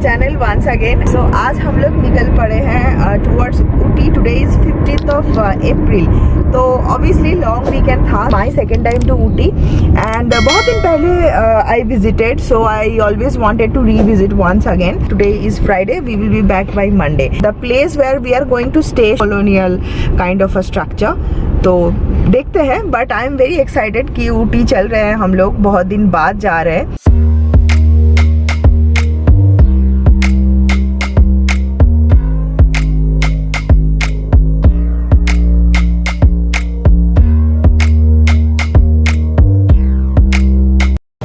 channel once again. So आज हम लोग निकल पड़े हैं towards Ooty. Today is 15th of April. तो obviously long weekend था. My second time to Ooty and बहुत दिन पहले I visited, so I always wanted to revisit once again. Today is Friday. We will be back by Monday. The place where we are going to stay colonial kind of a structure. तो देखते हैं, but I am very excited कि ऊटी चल रहे हैं हम लोग, बहुत दिन बाद जा रहे हैं.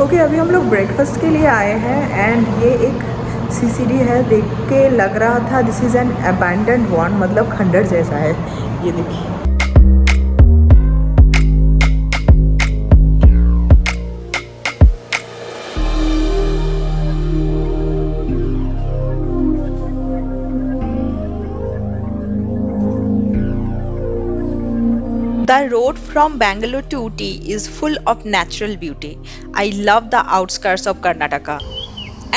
ओके, अभी हम लोग ब्रेकफास्ट के लिए आए हैं एंड ये एक सीसीडी है. देख के लग रहा था this is an abandoned one, मतलब खंडर जैसा है. ये देखिए. The road from Bangalore to Ooty is full of natural beauty. I love the outskirts of Karnataka.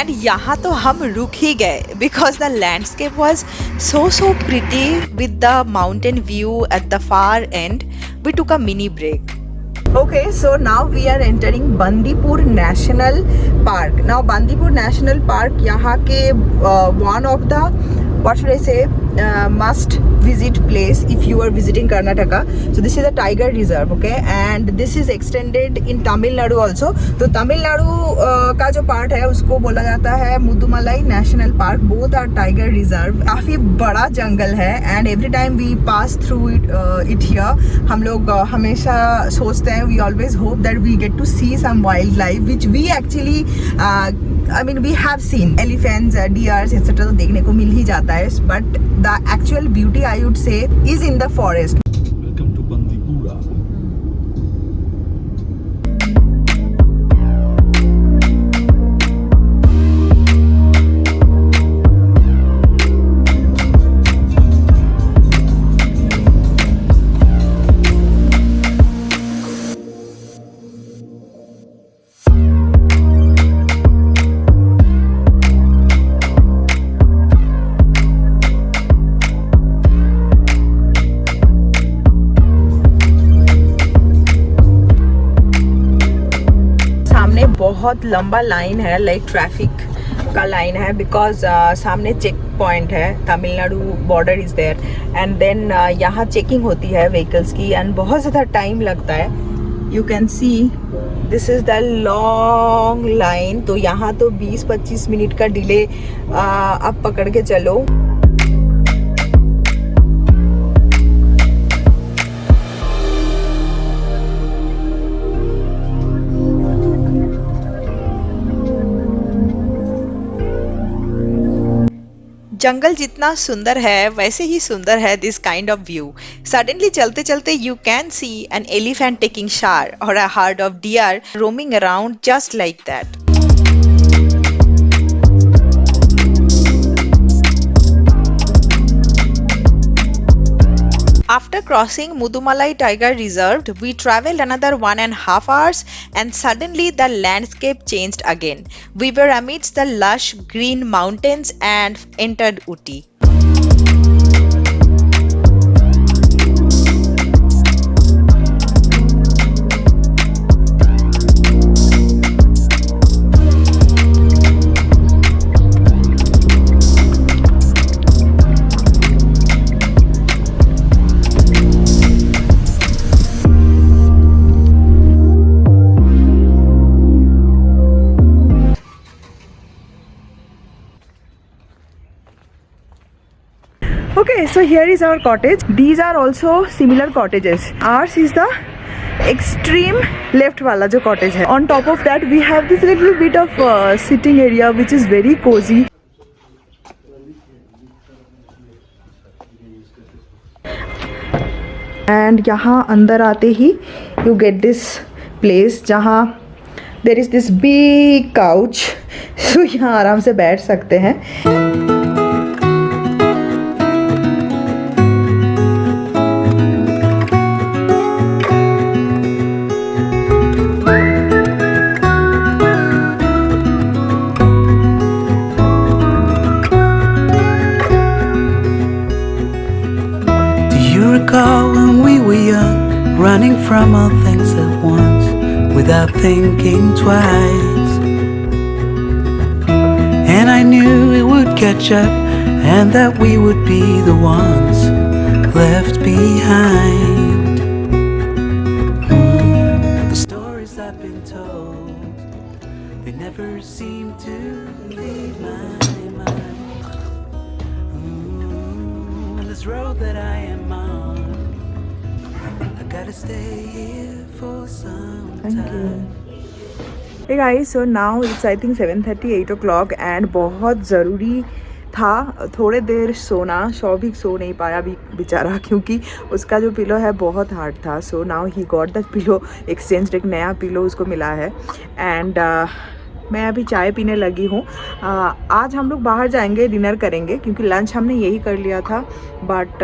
And यहाँ तो हम रुक ही गए because the landscape was so pretty with the mountain view at the far end. We took a mini break. Okay, so now we are entering Bandipur National Park. Now Bandipur National Park यहाँ के one of the what should I say must visit place if you are visiting Karnataka. So this is a tiger reserve, okay, and this is extended in Tamil Nadu also. तो Tamil Nadu का जो part है उसको बोला जाता है Mudumalai National Park. Both are tiger reserve. काफ़ी बड़ा जंगल है and every time we pass through it here, हम लोग हमेशा सोचते हैं, we always hope that we get to see some wildlife which we actually I mean we have seen elephants, deers etc. तो देखने को मिल ही जाता है, but the actual beauty I would say is in the forest. Welcome to Bandipura. बहुत लंबा line है, like traffic का line है, बिकॉज सामने चेक पॉइंट है, Tamil Nadu border is there and then यहाँ चेकिंग होती है व्हीकल्स की एंड बहुत ज़्यादा टाइम लगता है. You can see this is the long line. तो यहाँ तो 20-25 मिनट का डिले आप पकड़ के चलो. जंगल जितना सुंदर है वैसे ही सुंदर है this kind of view. Suddenly चलते चलते you can see an elephant taking shower और a herd of deer roaming around just like that. After crossing Mudumalai Tiger Reserve, we traveled another 1.5 hours and suddenly the landscape changed again. We were amidst the lush green mountains and entered Ooty. Okay, so here is our cottage. These are also similar cottages. Ours is the extreme left wala jo cottage hai. On top of that we have this little bit of sitting area which is very cozy. And यहाँ अंदर आते ही you get this place जहाँ there is this big couch. So यहाँ आराम से बैठ सकते हैं. recall when we were young, running from all things at once, without thinking twice. And I knew it would catch up, and that we would be the ones left behind. The stories I've been told, they never seem to leave my mind. This road that I am on, I gotta stay here for some time. Hey guys, so now it's I think 7:30, 8 o'clock and बहुत ज़रूरी था थोड़े देर सोना. शौभिक सो नहीं पाया भी बेचारा, क्योंकि उसका जो पिलो है बहुत हार्ड था. So now he got that pillow exchange, एक नया पिलो उसको मिला है. एंड मैं अभी चाय पीने लगी हूँ. आज हम लोग बाहर जाएंगे, डिनर करेंगे, क्योंकि लंच हमने यही कर लिया था. बट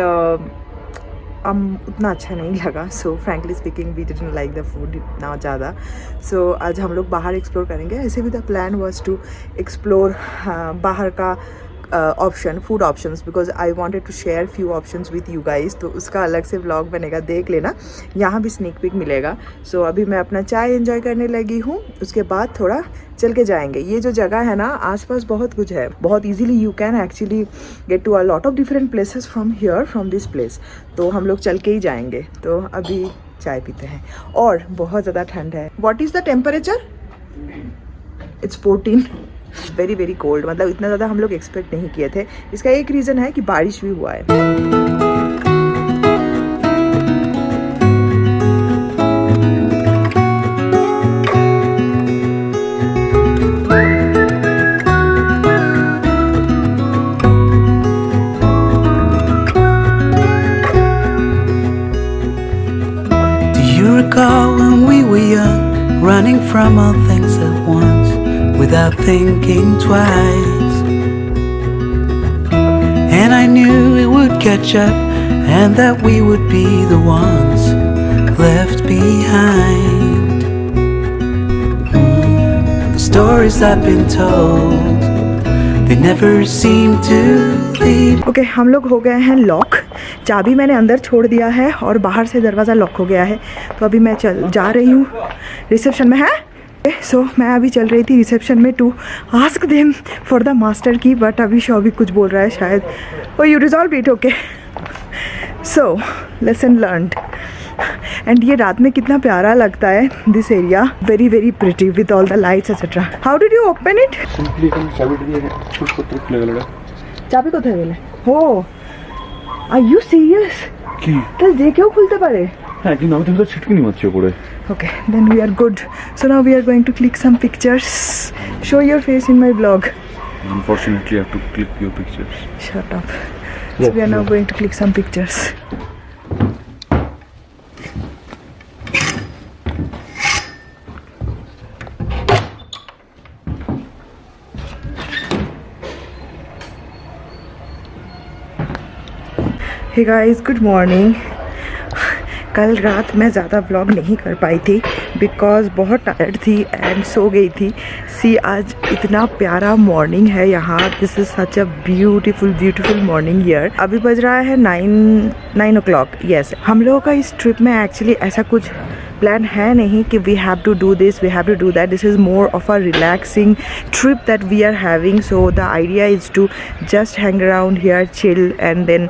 उतना अच्छा नहीं लगा. So frankly speaking we didn't like the food इतना ज़्यादा. सो आज हम लोग बाहर एक्सप्लोर करेंगे. ऐसे भी the plan was to explore बाहर का option, food options, because I wanted to share few options with you guys. तो उसका अलग से व्लॉग बनेगा, देख लेना. यहाँ भी स्नीक पिक मिलेगा. सो अभी मैं अपना चाय एंजॉय करने लगी हूँ. उसके बाद थोड़ा चल के जाएंगे. ये जो जगह है ना, आसपास बहुत कुछ है. बहुत easily you can actually get to a lot of different places from here, from this place. तो हम लोग चल के ही जाएंगे. तो अभी चाय पीते हैं. और बहुत ज़्यादा ठंड है. What is the temperature? It's 14. Very very cold. मतलब इतना ज़्यादा हम लोग एक्सपेक्ट नहीं किए थे. इसका एक रीज़न है कि बारिश भी हुआ है. Recall when we were young, running from all things at once, without thinking twice. And I knew it would catch up, and that we would be the ones left behind. The stories I've been told, they never seem to leave. Okay, हम लोग हो गए हैं lock. चाबी मैंने अंदर छोड़ दिया है और बाहर से दरवाज़ा लॉक हो गया है. तो अभी मैं जा रही हूँ रिसेप्शन में. है सो मैं अभी चल रही थी रिसेप्शन में to ask them for the master key. But अभी शौभिक कुछ बोल रहा है शायद. Oh you resolve it. Okay, so lesson learned. And ये रात में कितना प्यारा लगता है. This area very very pretty with all the lights etcetera. How did you open it? চাবি কোথায় গেলে? Oh are you serious? কি তাহলে যে কেউ খুলতে পারে? হ্যাঁ, কিন্তু আমি তো ছিটকিনি মারছি উপরে. Okay, then we are good. So now we are going to click some pictures. Show your face in my vlog. Unfortunately, I have to click your pictures. Shut up. So we are now going to click some pictures. Hey guys, good morning. कल रात मैं ज़्यादा vlog नहीं कर पाई थी because बहुत tired थी and so गई थी. सी आज इतना प्यारा मॉर्निंग है यहाँ. This is such a beautiful morning here. अभी बज रहा है 9 o'clock. येस, हम लोगों का इस ट्रिप में एक्चुअली ऐसा कुछ प्लान है नहीं कि we have to do this, we have to do that. This is more of a relaxing trip that we are having. So the idea is to just hang around here, chill and then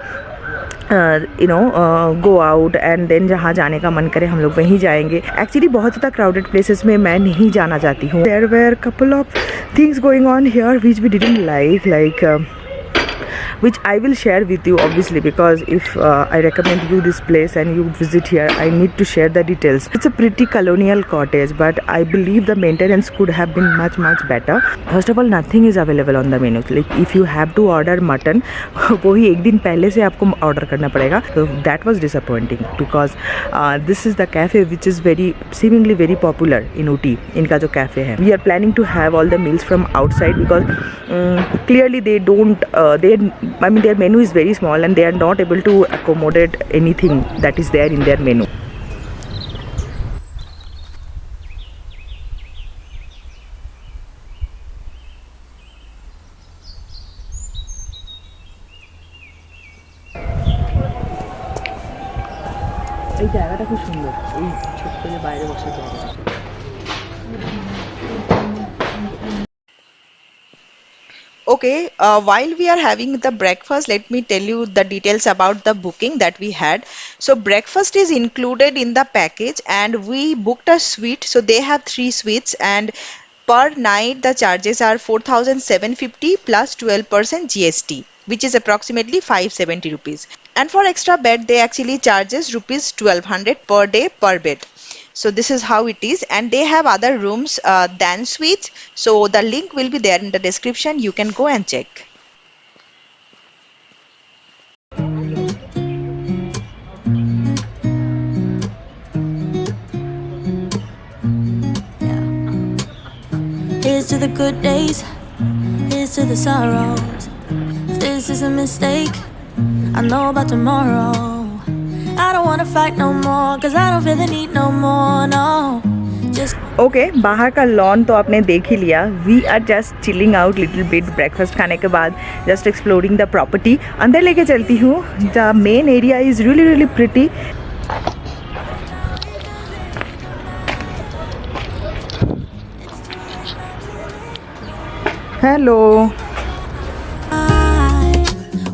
go out and then जहाँ जाने का मन करे हम लोग वहीं जाएंगे. Actually बहुत ज़्यादा क्राउडेड प्लेसेस में मैं नहीं जाना चाहती हूँ. There were couple of things going on here which we didn't like which I will share with you obviously, because if I recommend you this place and you visit here, I need to share the details. It's a pretty colonial cottage, but I believe the maintenance could have been much better. First of all, nothing is available on the menu. Like if you have to order mutton, वो ही एक दिन पहले से आपको order करना पड़ेगा. So that was disappointing because this is the cafe which is seemingly very popular in Ooty. इनका जो cafe है, we are planning to have all the meals from outside because clearly they don't their menu is very small and they are not able to accommodate anything that is there in their menu. এই জায়গাটা খুব সুন্দর, এই ছোট্ট যে বাইরে বসার জায়গাটা। Okay, while we are having the breakfast, let me tell you the details about the booking that we had. So, breakfast is included in the package, and we booked a suite. So, they have 3 suites, and per night the charges are 4,750 plus 12% GST, which is approximately 570 rupees. And for extra bed, they actually charges rupees 1200 per day per bed. So this is how it is, and they have other rooms than suites. So the link will be there in the description. You can go and check. Here's to the good days, here's to the sorrows. If this is a mistake, I know about tomorrow. I don't wanna fight no more, cause I don't feel the need no more, no. Just okay बाहर का lawn तो आपने देख ही लिया. We are just chilling out little bit. Breakfast खाने के बाद जस्ट एक्सप्लोरिंग द प्रॉपर्टी. अंदर लेके चलती हूँ. The main area is really really pretty. Hello. I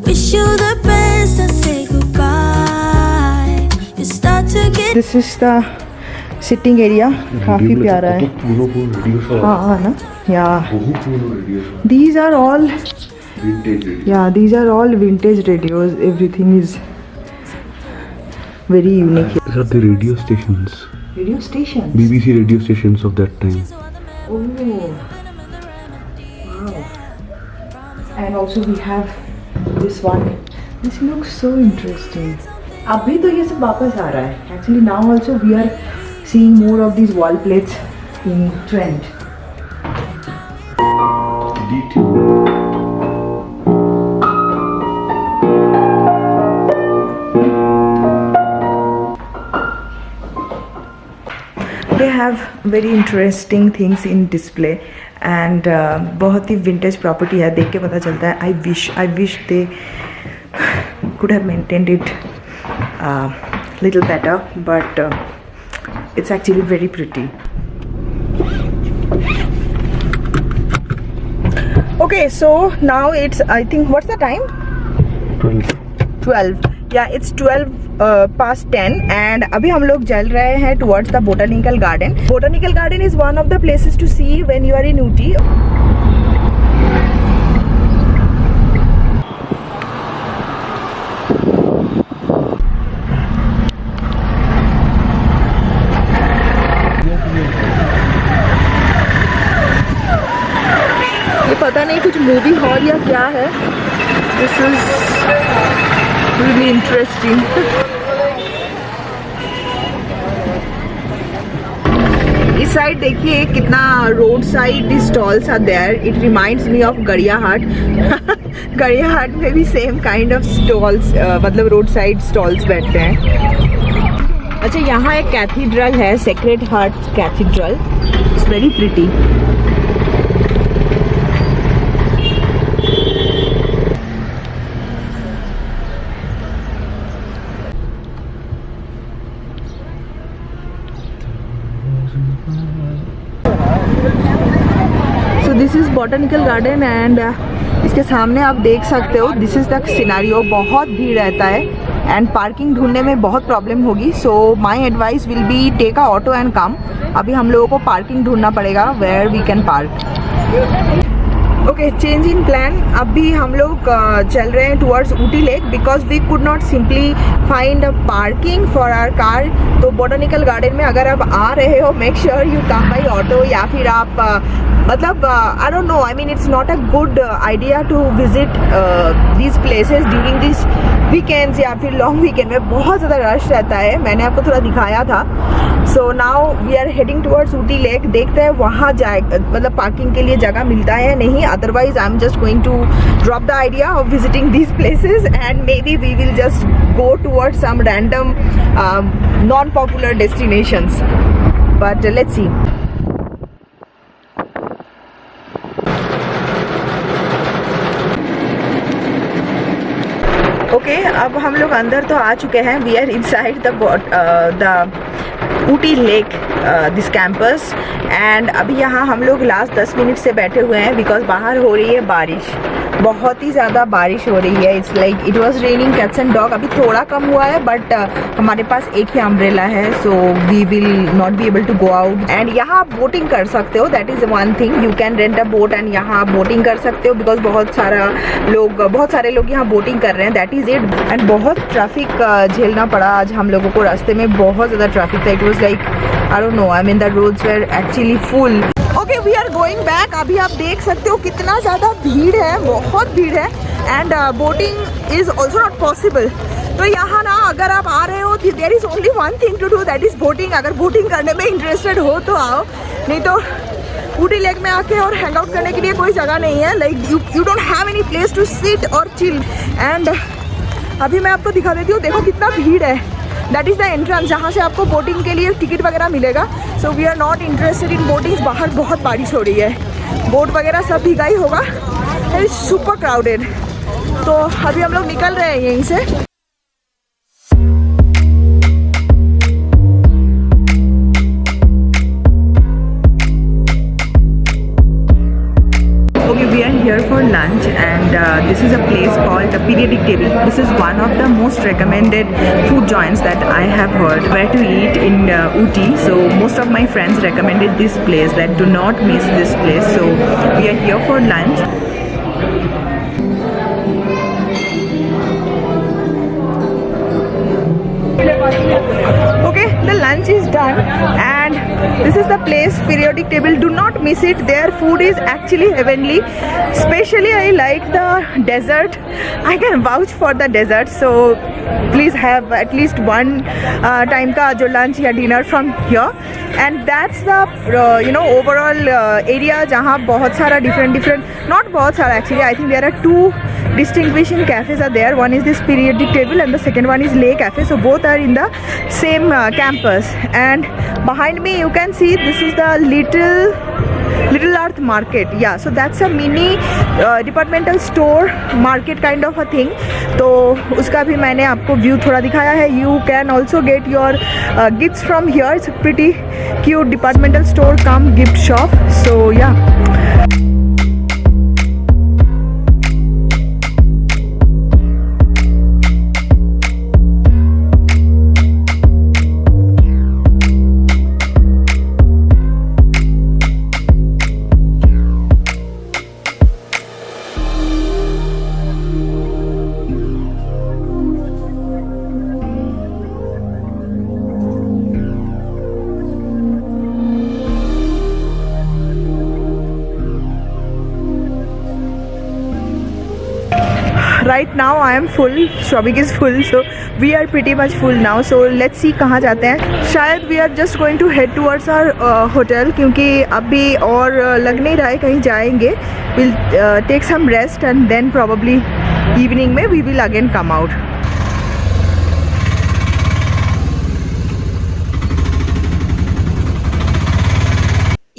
wish you the best and say goodbye. You start to get this is the sitting area. काफ़ी प्यारा है. हाँ ना. या these are all these are all vintage radios. Everything is very unique. These are the radio stations. Radio stations. BBC radio stations of that time. Oh, wow. And also we have this one. This looks so interesting. अभी तो ये सब वापस आ रहा है. Actually now also we are seeing more of these wall plates in trend. They have very interesting things in display and बहुत ही vintage property है. देख के पता चलता है. I wish they could have maintained it little better, but it's actually very pretty. Okay, so now it's, I think, what's the time? 12. Yeah, it's 12 past 10 and अभी हम लोग चल रहे हैं towards the botanical garden. Botanical garden is one of the places to see when you are in Ooty. ये पता नहीं कुछ मूवी हॉल या क्या है. This is really interesting. इस साइड देखिए कितना road side stalls are there. It reminds me of Gariahat. Gariahat में भी सेम काइंड ऑफ स्टॉल्स, मतलब रोड साइड स्टॉल्स बैठते हैं. अच्छा, यहाँ एक कैथीड्रल है, sacred heart cathedral. It's very pretty. This is botanical garden and इसके सामने आप देख सकते हो. This is the scenario. बहुत भीड़ रहता है एंड पार्किंग ढूंढने में बहुत प्रॉब्लम होगी. So my advice will be take a auto and come. अभी हम लोगों को पार्किंग ढूंढना पड़ेगा where we can park. Okay, change in plan. अभी हम लोग चल रहे हैं towards Ooty lake because we could not simply find a parking for our car. तो बॉटनिकल गार्डन में अगर आप आ रहे हो, make sure you come by auto, या फिर आप मतलब I don't know, I mean it's not a good idea to visit these places during this weekends या फिर लॉन्ग वीकेंड में. बहुत ज़्यादा रश रहता है. मैंने आपको थोड़ा दिखाया था. So now we are heading towards Ooty lake. देखते हैं वहाँ जाए, मतलब पार्किंग के लिए जगह मिलता है या नहीं. Otherwise I am just going to drop the idea of visiting these places and maybe we will just go towards some random non popular destinations. But let's see. Okay, अब हम लोग अंदर तो आ चुके हैं. We are inside the Ooty lake this campus. And अभी यहाँ हम लोग लास्ट 10 मिनट से बैठे हुए हैं बिकॉज बाहर हो रही है बारिश. बहुत ही ज़्यादा बारिश हो रही है. It's like it was raining cats and dog. अभी थोड़ा कम हुआ है बट हमारे पास एक ही अम्ब्रेला है, so we will not be able to go out. And यहाँ आप बोटिंग कर सकते हो. That is one thing. You can rent a boat and यहाँ आप बोटिंग कर सकते हो बिकॉज बहुत सारे लोग यहाँ बोटिंग कर रहे हैं. That is it. एंड बहुत ट्रैफिक झेलना पड़ा आज हम लोगों को. रास्ते में बहुत ज़्यादा ट्रैफिक था. It was like I don't know, I mean the roads were actually full. Okay, we are going back. अभी आप देख सकते हो कितना ज़्यादा भीड़ है, बहुत भीड़ है. And boating is also not possible. तो यहाँ ना अगर आप आ रहे हो there is only one thing to do, that is boating. अगर बोटिंग करने में इंटरेस्टेड हो तो आओ, नहीं तो ऊटी लेक में आके और हैंग आउट करने के लिए कोई जगह नहीं है. Like you don't have any place to sit और चिल. एंड अभी मैं आपको दिखा देती हूँ. देखो कितना भीड़ है. दैट इज़ द एंट्रेंस जहाँ से आपको बोटिंग के लिए टिकट वगैरह मिलेगा. So we are not interested in boating. बाहर बहुत बारिश हो रही है, बोट वगैरह सब भीगा ही होगा. It is super crowded. तो अभी हम लोग निकल रहे हैं यहीं से. Okay, we are here for lunch and this is a place called the Periodic Table. This is one of the most recommended food joints that I have heard where to eat in Ooty. So most of my friends recommended this place, that do not miss this place. So we are here for lunch. Okay, the lunch is done and this is the place, Periodic Table. Do not miss it. Their food is actually heavenly. Especially I like the dessert. I can vouch for the dessert. So please have at least one time ka jo lunch या dinner from here. And that's the overall area जहाँ बहुत सारा different not बहुत सारा actually. I think there are two distinguishing cafes are there. One is this Periodic Table and the second one is Lay Cafe. So both are in the same campus. And behind me you can see this is the Little Earth Market. Yeah, so that's a mini departmental store market kind of a thing. तो उसका भी मैंने आपको view थोड़ा दिखाया है. You can also get your gifts from here. It's a pretty cute departmental store cum gift shop. So yeah. Right now I am full. Shobik is full, so we are pretty much full now. So let's see कहाँ जाते हैं. शायद we are just going to head towards our hotel क्योंकि अभी और लग नहीं रहा है कहीं जाएंगे. We'll take some rest and then probably evening में we will again come out.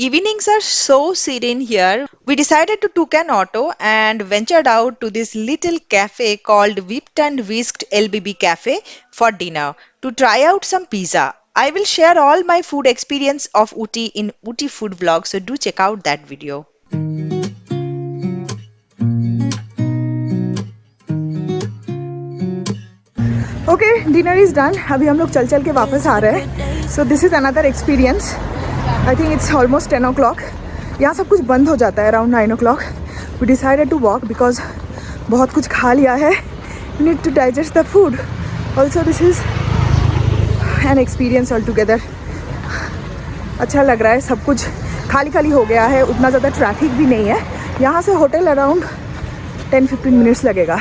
Evenings are so serene here. We decided to took an auto and ventured out to this little cafe called Whipped and Whisked LBB Cafe for dinner to try out some pizza. I will share all my food experience of Ooty in Ooty food vlog, so do check out that video. Okay, dinner is done. अभी हम लोग चल के वापस आ रहे हैं. So this is another experience. I think it's almost 10 o'clock. यहाँ सब कुछ बंद हो जाता है around 9 o'clock. We decided to walk because बहुत कुछ खा लिया है. We need to digest the food. Also this is an experience altogether. अच्छा लग रहा है. सब कुछ खाली हो गया है. उतना ज़्यादा ट्रैफिक भी नहीं है. यहाँ से होटल अराउंड 10-15 मिनट्स लगेगा.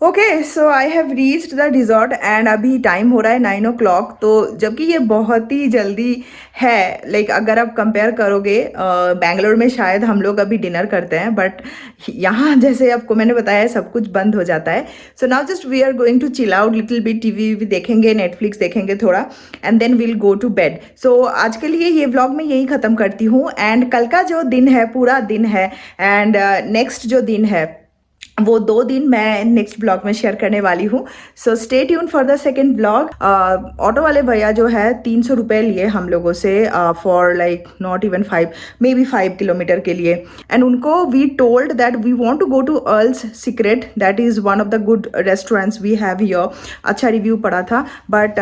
Okay, so I have reached the resort and अभी टाइम हो रहा है 9 o'clock. तो जबकि ये बहुत ही जल्दी है, लाइक अगर आप कंपेयर करोगे बेंगलोर में शायद हम लोग अभी डिनर करते हैं, बट यहाँ जैसे आपको मैंने बताया सब कुछ बंद हो जाता है. So now just we are going to chill out little bit. TV देखेंगे, नेटफ्लिक्स देखेंगे थोड़ा and then will go to bed. So आज के लिए ये व्लॉग मैं यही ख़त्म करती हूँ. एंड कल का जो दिन है पूरा दिन है एंड नेक्स्ट जो दिन है वो 2 दिन मैं नेक्स्ट ब्लॉग में शेयर करने वाली हूँ. So stay tune for the second blog. Auto वाले भैया जो है 300 रुपये लिए हम लोगों से for like not even 5 maybe 5 kilometer के लिए. एंड उनको we told that we want to go to Earl's secret, that is one of the good restaurants we have here. अच्छा रिव्यू पड़ा था, but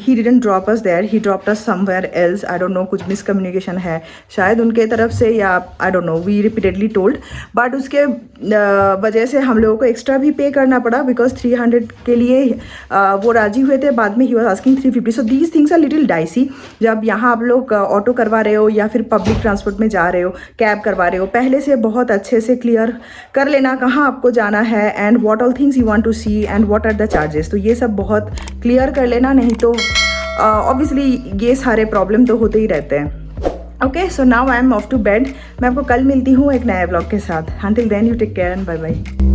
he didn't drop us there, he dropped us somewhere else. I don't know, कुछ miscommunication है शायद उनके तरफ से, या I don't know, we repeatedly told. But उसके वजह से हम लोगों को एक्स्ट्रा भी पे करना पड़ा, बिकॉज 300 के लिए वो राजी हुए थे. बाद में he was asking 350. So these things are little dicey. जब यहाँ आप लोग ऑटो करवा रहे हो या फिर पब्लिक ट्रांसपोर्ट में जा रहे हो, कैब करवा रहे हो, पहले से बहुत अच्छे से क्लियर कर लेना कहाँ आपको जाना है and what all things you want to see and what are the charges. तो ये सब बहुत क्लियर कर लेना, नहीं तो ऑब्वियसली ये सारे प्रॉब्लम तो होते ही रहते हैं. Okay, so now I am off to bed. मैं आपको कल मिलती हूँ एक नए व्लॉग के साथ. Until then you take care and bye bye.